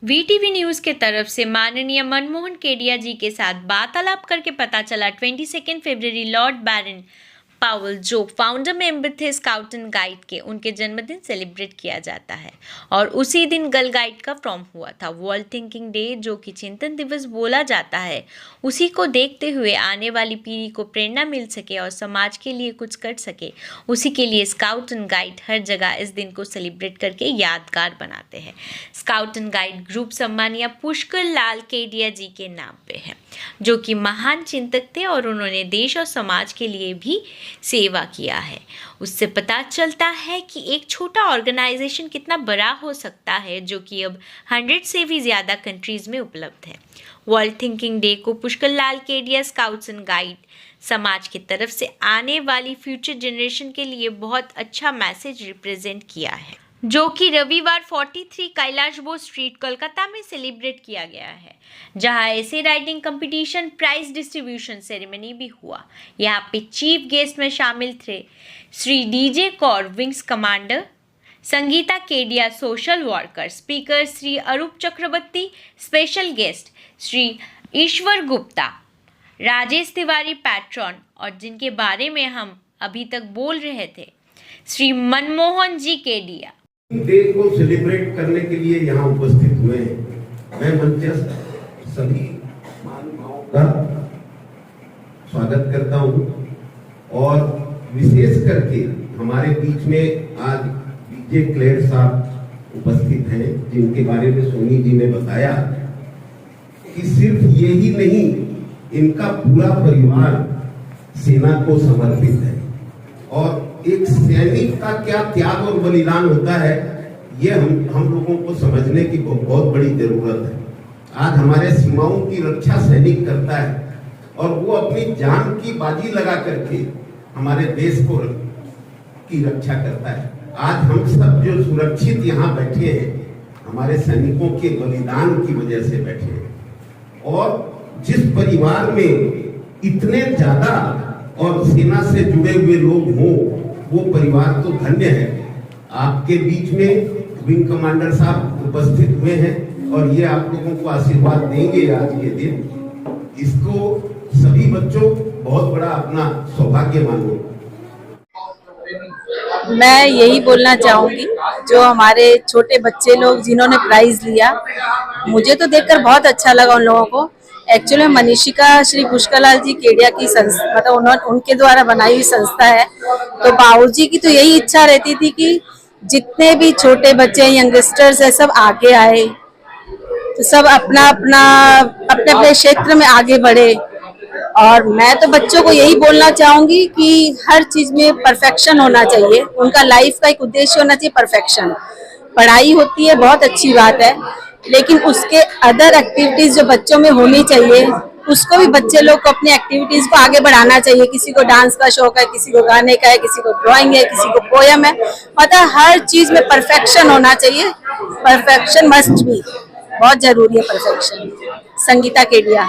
VTV news के तरफ से माननीय मनमोहन केडिया जी के साथ वार्तालाप करके पता चला 22 फरवरी लॉर्ड बैरन पावेल जो फाउंडर मेंबर थे स्काउट एंड गाइड के, उनके जन्मदिन सेलिब्रेट किया जाता है और उसी दिन गर्ल गाइड का फॉर्म हुआ था। वर्ल्ड थिंकिंग डे जो कि चिंतन दिवस बोला जाता है, उसी को देखते हुए आने वाली पीढ़ी को प्रेरणा मिल सके और समाज के लिए कुछ कर सके, उसी के लिए स्काउट एंड गाइड हर जगह इस दिन को सेलिब्रेट करके यादगार बनाते हैं। स्काउट एंड गाइड ग्रुप सम्मानीय पुष्कर लाल केडिया जी के नाम पे है, जो कि महान चिंतक थे और उन्होंने देश और समाज के लिए भी सेवा किया है। उससे पता चलता है कि एक छोटा ऑर्गेनाइजेशन कितना बड़ा हो सकता है, जो कि अब 100 से भी ज़्यादा कंट्रीज़ में उपलब्ध है। वर्ल्ड थिंकिंग डे को पुष्कर लाल केडिया स्काउट्स एंड गाइड समाज की तरफ से आने वाली फ्यूचर जनरेशन के लिए बहुत अच्छा मैसेज रिप्रेजेंट किया है, जो कि रविवार 43 कैलाश बोस स्ट्रीट कोलकाता में सेलिब्रेट किया गया है, जहां ऐसे writing competition prize distribution ceremony भी हुआ। यहां पे चीफ गेस्ट में शामिल थे Shri DJ Kaur wings commander, Sangeeta Kedia social worker, speaker Shri Arup Chakraborty, special guest Shri Ishwar Gupta, Rajesh Tiwari patron, और जिनके बारे में हम अभी तक बोल रहे थे श्री मनमोहन जी केडिया। डे को सेलिब्रेट करने के लिए यहाँ उपस्थित हुए हैं। मैं मंचस्थ सभी महानुभावों का स्वागत करता हूँ और विशेष करके हमारे बीच में आज डीजे क्लेयर साहब उपस्थित हैं, जिनके बारे में सोनी जी ने बताया कि सिर्फ यही नहीं, इनका पूरा परिवार सेना को समर्पित है और एक सैनिक का क्या त्याग और बलिदान होता है, ये हम लोगों को समझने की बहुत बड़ी जरूरत है। आज हमारे सीमाओं की रक्षा सैनिक करता है और वो अपनी जान की बाजी लगा करके हमारे देश को की रक्षा करता है। आज हम सब जो सुरक्षित यहाँ बैठे हैं, हमारे सैनिकों के बलिदान की वजह से बैठे हैं। और जिस परिवार में इतने ज्यादा और सेना से जुड़े हुए लोग हों, वो परिवार तो धन्य है। आपके बीच में विंग कमांडर साहब उपस्थित हुए हैं और ये आप लोगों को आशीर्वाद देंगे आज के दिन। इसको सभी बच्चों बहुत बड़ा अपना सौभाग्य मानो। मैं यही बोलना चाहूंगी, जो हमारे छोटे बच्चे लोग जिन्होंने प्राइज लिया, मुझे तो देखकर बहुत अच्छा लगा उन लोगों को। एक्चुअली मनीषिका श्री पुष्करलाल जी केडिया की संस्था, मतलब उनके द्वारा बनाई हुई संस्था है। तो बाबूजी की तो यही इच्छा रहती थी कि जितने भी छोटे बच्चे यंगस्टर्स है सब आगे आए, तो सब अपने अपने क्षेत्र में आगे बढ़े। और मैं तो बच्चों को यही बोलना चाहूंगी कि हर चीज में परफेक्शन होना चाहिए। उनका लाइफ का एक उद्देश्य होना चाहिए परफेक्शन। पढ़ाई होती है, बहुत अच्छी बात है, लेकिन उसके अदर एक्टिविटीज जो बच्चों में होनी चाहिए, उसको भी बच्चे लोग को अपनी एक्टिविटीज को आगे बढ़ाना चाहिए। किसी को डांस का शौक है, किसी को गाने का है, किसी को ड्राइंग है, किसी को पोयम है, मतलब हर चीज में परफेक्शन होना चाहिए। परफेक्शन मस्ट बी, बहुत जरूरी है परफेक्शन। संगीता केडिया।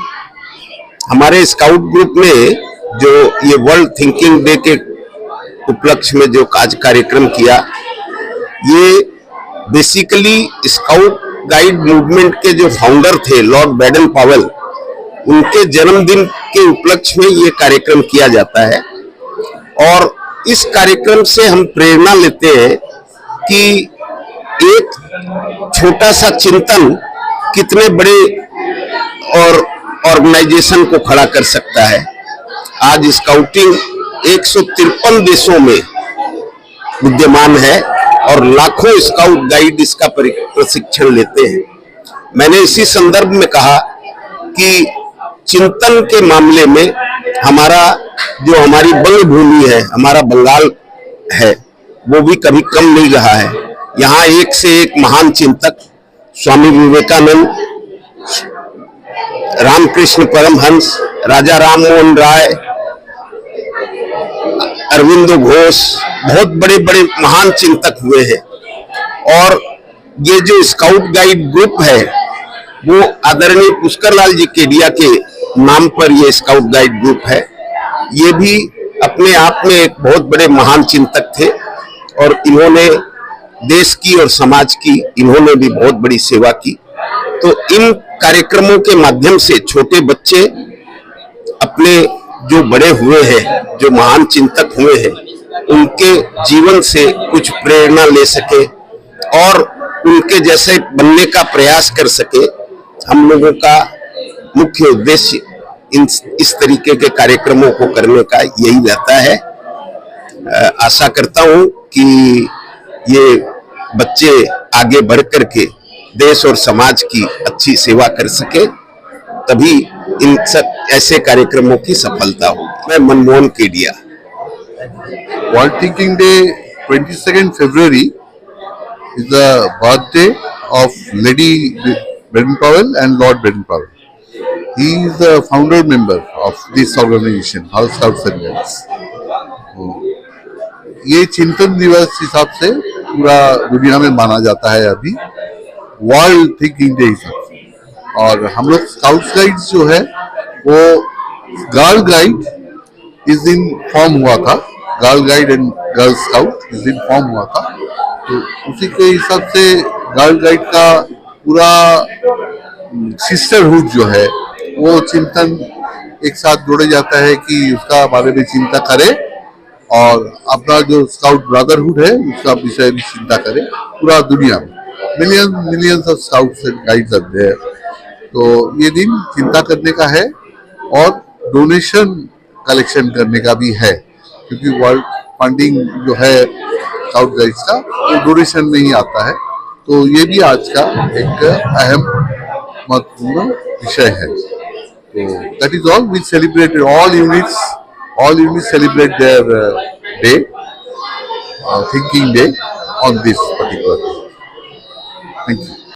हमारे स्काउट ग्रुप में जो ये वर्ल्ड थिंकिंग डे के उपलक्ष्य में जो कार्यक्रम किया, ये बेसिकली स्काउट गाइड मूवमेंट के जो फाउंडर थे लॉर्ड बैरन पावेल, उनके जन्मदिन के उपलक्ष्य में ये कार्यक्रम किया जाता है। और इस कार्यक्रम से हम प्रेरणा लेते हैं कि एक छोटा सा चिंतन कितने बड़े और ऑर्गेनाइजेशन को खड़ा कर सकता है। आज स्काउटिंग 153 देशों में विद्यमान है और लाखों स्काउट गाइड इसका प्रशिक्षण लेते हैं। मैंने इसी संदर्भ में कहा कि चिंतन के मामले में हमारी बंग भूमि है, हमारा बंगाल है, वो भी कभी कम नहीं रहा है। यहाँ एक से एक महान चिंतक स्वामी विवेकानंद, रामकृष्ण परमहंस, राजा राम मोहन राय, अरविंदो घोष, बहुत बड़े बड़े महान चिंतक हुए हैं। और ये जो स्काउट गाइड ग्रुप है, वो आदरणीय पुष्करलाल जी केडिया के नाम पर ये स्काउट गाइड ग्रुप है। ये भी अपने आप में एक बहुत बड़े महान चिंतक थे और इन्होंने देश की और समाज की इन्होंने भी बहुत बड़ी सेवा की। तो इन कार्यक्रमों के माध्यम से छोटे बच्चे अपने जो बड़े हुए हैं, जो महान चिंतक हुए हैं, उनके जीवन से कुछ प्रेरणा ले सके और उनके जैसे बनने का प्रयास कर सके। हम लोगों का मुख्य उद्देश्य इस तरीके के कार्यक्रमों को करने का यही रहता है। आशा करता हूं कि ये बच्चे आगे बढ़ करके देश और समाज की अच्छी सेवा कर सके, तभी इन सब ऐसे कार्यक्रमों की सफलता होगी। मैं Manmohan Kedia. World thinking day 22nd February is the birthday of Lady Baden-Powell and Lord Baden-Powell. He is the founder member of this organization, Girl Scouts and Guides. ये चिंतन दिवस हिसाब से पूरा दुनिया में माना जाता है अभी वर्ल्ड थिंकिंग डे हिसाब से। और हम लोग स्काउट्स गाइड्स जो है वो गर्ल गाइड इस दिन फॉर्म हुआ था, girl guide and girl scout इस दिन फॉर्म हुआ था। तो उसी के हिसाब से गर्ल गाइड का पूरा सिस्टरहुड जो है वो चिंतन एक साथ जोड़े जाता है कि उसका बारे में चिंता करे और अपना जो स्काउट ब्रदरहुड है उसका विषय भी चिंता करे। पूरा दुनिया में millions of scouts and guides are there. तो ये दिन चिंता करने का है और डोनेशन कलेक्शन करने का भी है, क्योंकि वर्ल्ड फंडिंग जो है स्काउट गाइड्स का वो डोनेशन में ही आता है। तो ये भी आज का एक अहम महत्वपूर्ण विषय है। तो that is all. We celebrated all units celebrate their day, thinking day on this particular day. Thank you.